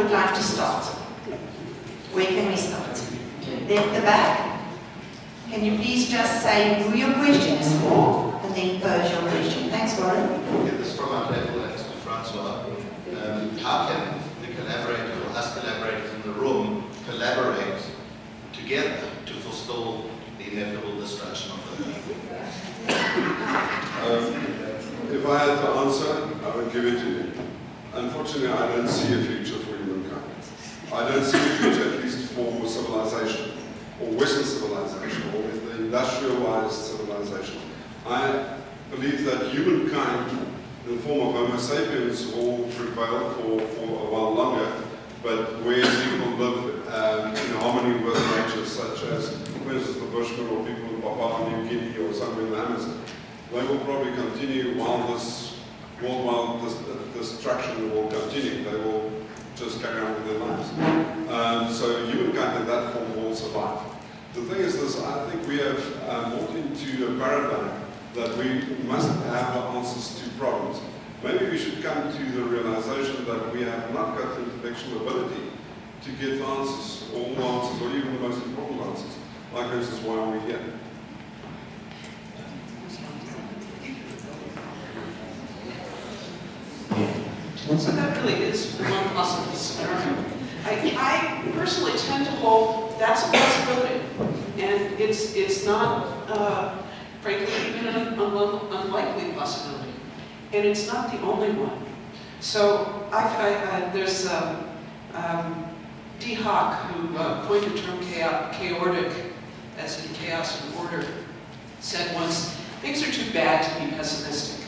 would like to start? Where can we start? There at the back. Can you please just say who your question is for and then pose your question? Thanks, Warren. Get this from our table next to Francois. How can the collaborators, or us collaborators in the room, collaborate together to forestall the inevitable destruction of the Earth? If I had to answer, I would give it to you. Unfortunately, I don't see a future for humankind. I don't see a future, at least for civilization, or Western civilization, or the industrialized civilization. I believe that humankind, in the form of Homo sapiens, will prevail for a while longer, but where people live in harmony with nature, such as, for instance, the Bushmen or people in Papua New Guinea or somewhere in the Amazon, they will probably continue while this worldwide destruction will continue. They will just carry on with their lives. So humankind in that form will survive. The thing is this, I think we have moved into a paradigm that we must have the answers to problems. Maybe we should come to the realization that we have not got the intellectual ability to get answers, all the answers, or even the most important answers. Like, for instance, why are we here? So that really is one possible scenario. I personally tend to hold that's a possibility, and it's not, frankly, even an unlikely possibility, and it's not the only one. So there's D. Hock, who coined the term chaotic, as in chaos and order, said once, "Things are too bad to be pessimistic."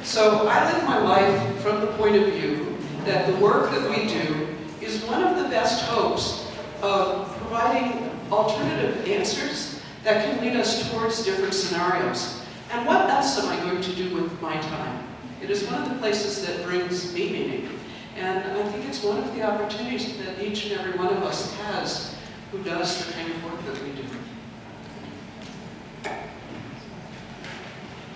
So I live my life from the point of view that the work that we do is one of the best hopes of providing alternative answers that can lead us towards different scenarios. And what else am I going to do with my time? It is one of the places that brings me meaning. And I think it's one of the opportunities that each and every one of us has who does the kind of work that we do.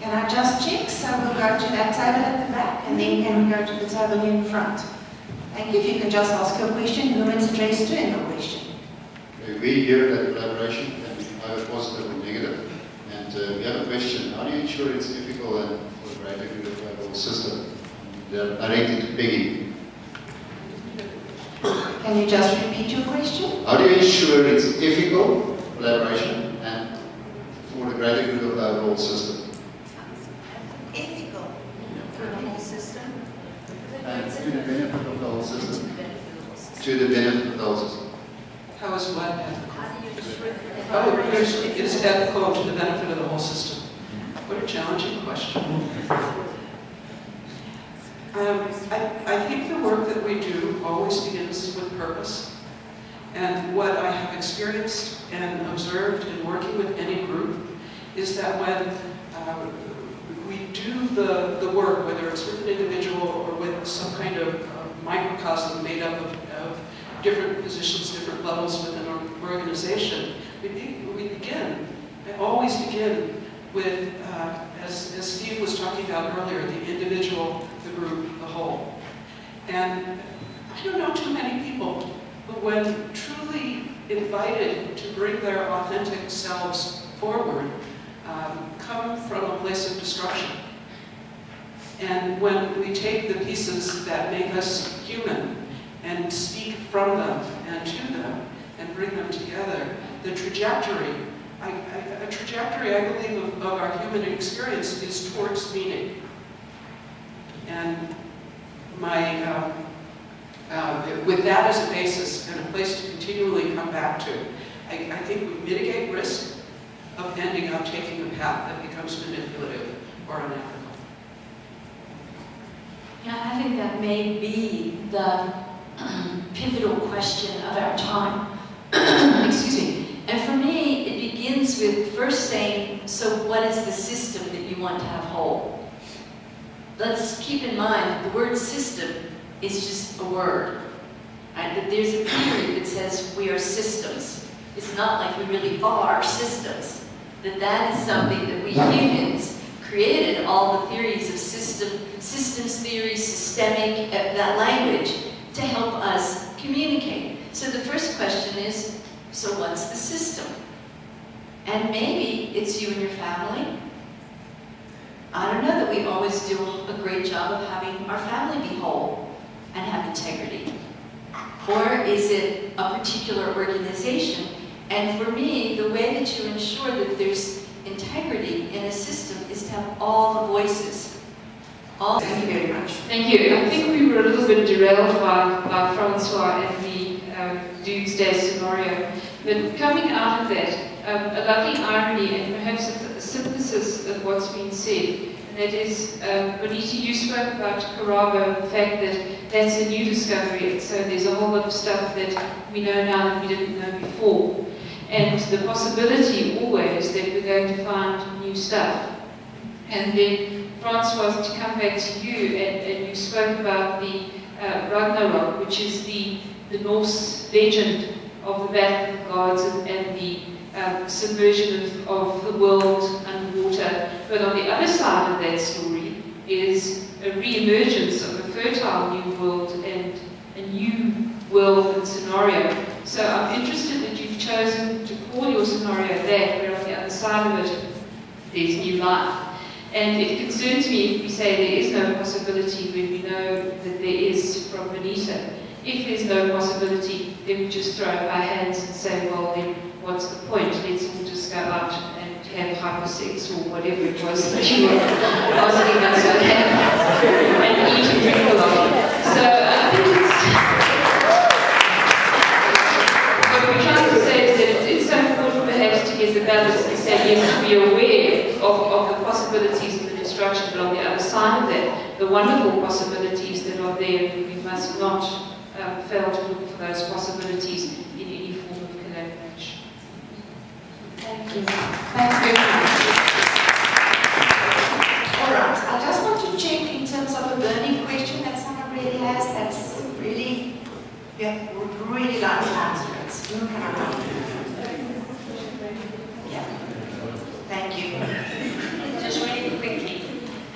Can I just check? So we'll go to that table at the back, and then can we go to the table here in front? Thank you. If you can just ask your question, whom it's addressed to in your question. We hear that collaboration, and either positive or negative. And we have a question: how do you ensure it's ethical and for the greater good of the overall system? They're directed to Peggy. Can you just repeat your question? How do you ensure it's ethical collaboration and for the greater good of the overall system? Ethical for the whole system. To the benefit of the whole system. To the benefit of the whole system. How is what ethical? Oh, it is ethical to the benefit of the whole system. What a challenging question. I think the work that we do always begins with purpose. And what I have experienced and observed in working with any group is that when we do the work, whether it's with an individual or with some kind of microcosm made up of different positions, different levels within our organization, I always begin with, as Steve was talking about earlier, the individual, the group, the whole. And I don't know too many people who, when truly invited to bring their authentic selves forward, come from a place of destruction. And when we take the pieces that make us human and speak from them and to them and bring them together, the trajectory, a trajectory, I believe, of our human experience is towards meaning. And with that as a basis and a place to continually come back to, I think we mitigate risk of ending up taking a path that becomes manipulative or unethical. Yeah, I think that may be the pivotal question of our time. Excuse me. And for me, it begins with first saying, so what is the system that you want to have whole? Let's keep in mind that the word system is just a word. Right? That there's a theory that says we are systems. It's not like we really are systems. That is something that we humans created all the theories of systems theory, systemic, that language to help us communicate. So the first question is, so what's the system? And maybe it's you and your family. I don't know that we always do a great job of having our family be whole and have integrity. Or is it a particular organization? And for me, the way that you ensure that there's integrity in a system is to have all the voices. Thank you very much. Thank you. I think we were a little bit derailed by Francois and the doomsday scenario. But coming out of that, a lovely irony and perhaps a synthesis of what's been said, and that is, Bonita, you spoke about Carrabo, the fact that that's a new discovery, and so there's a whole lot of stuff that we know now that we didn't know before. And the possibility always that we're going to find new stuff. And then, Francois, to come back to you, and you spoke about the Ragnarok, which is the Norse legend of the battle of gods and the submersion of the world underwater. But on the other side of that story is a re-emergence of a fertile new world and a new world and scenario. So I'm interested that you've chosen to call your scenario that, where on the other side of it there's new life. And it concerns me if we say there is no possibility when we know that there is from Bonita. If there's no possibility, then we just throw up our hands and say, well, then what's the point? Let's all just go out and have hypersex or whatever it was that you were asking us to have and eat and drink a lot. So I think what we're trying to say is that it's so important perhaps to get the balance and say, yes, to be aware of the possibilities of the destruction, but on the other side of that, the wonderful possibilities that are there, and we must not fail to look for those possibilities in any form of collaboration. Thank you. Thank you very much. All right, I just want to check in terms of a burning question that someone really has, that's really, would really like to answer it. Who can I help? Yeah. Thank you. Just really quickly,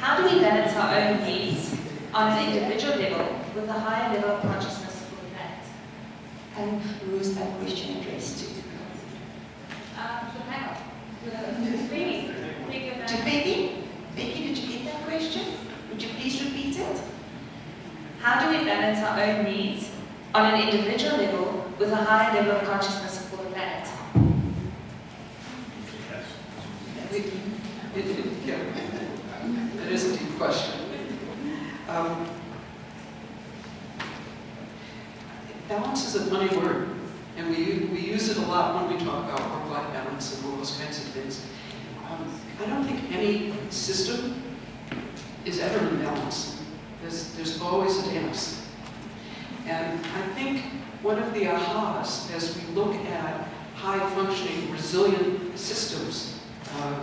how do we balance our own needs on an individual level with a higher level of consciousness for the planet? And who is that question addressed to? The panel. Peggy. To Peggy? Peggy, did you get that question? Would you please repeat it? How do we balance our own needs on an individual level with a higher level of consciousness for the planet? That is a deep question. Balance is a funny word, and we use it a lot when we talk about work-life balance and all those kinds of things. I don't think any system is ever in balance. There's always a dance. And I think one of the ahas as we look at high-functioning, resilient systems,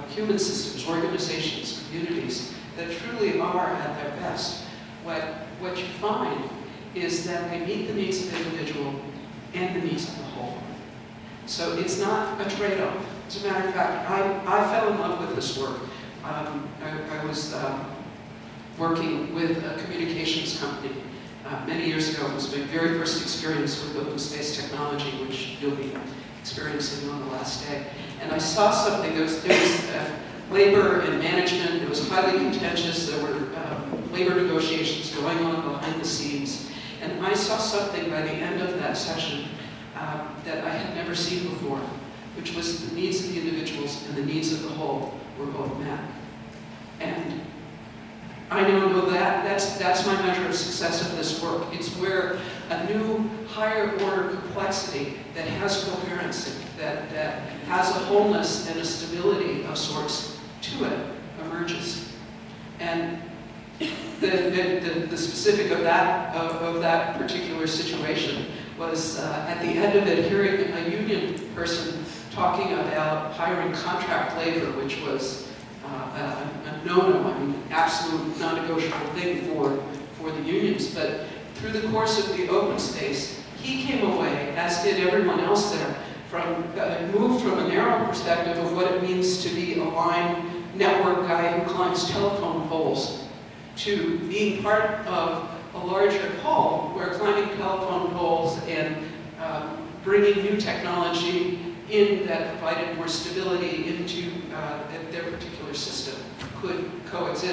human systems, organizations, communities that truly are at their best, what you find is that they meet the needs of the individual and the needs of the whole. So it's not a trade-off. As a matter of fact, I fell in love with this work. I was working with a communications company many years ago. It was my very first experience with open space technology, which you'll be experiencing on the last day. And I saw something. There was labor and management. It was highly contentious. There were labor negotiations going on behind the scenes. And I saw something by the end of that session that I had never seen before, which was the needs of the individuals and the needs of the whole were both met. And I now know that that's my measure of success of this work. It's where a new higher order complexity that has coherence, that has a wholeness and a stability of sorts to it emerges. And the specific of that particular situation was at the end of it hearing a union person talking about hiring contract labor, which was a no-no, I mean, absolute non-negotiable thing for the unions. But through the course of the open space, he came away, as did everyone else there, moved from a narrow perspective of what it means to be aligned network guy who climbs telephone poles to being part of a larger whole where climbing telephone poles and bringing new technology in that provided more stability into their particular system could coexist.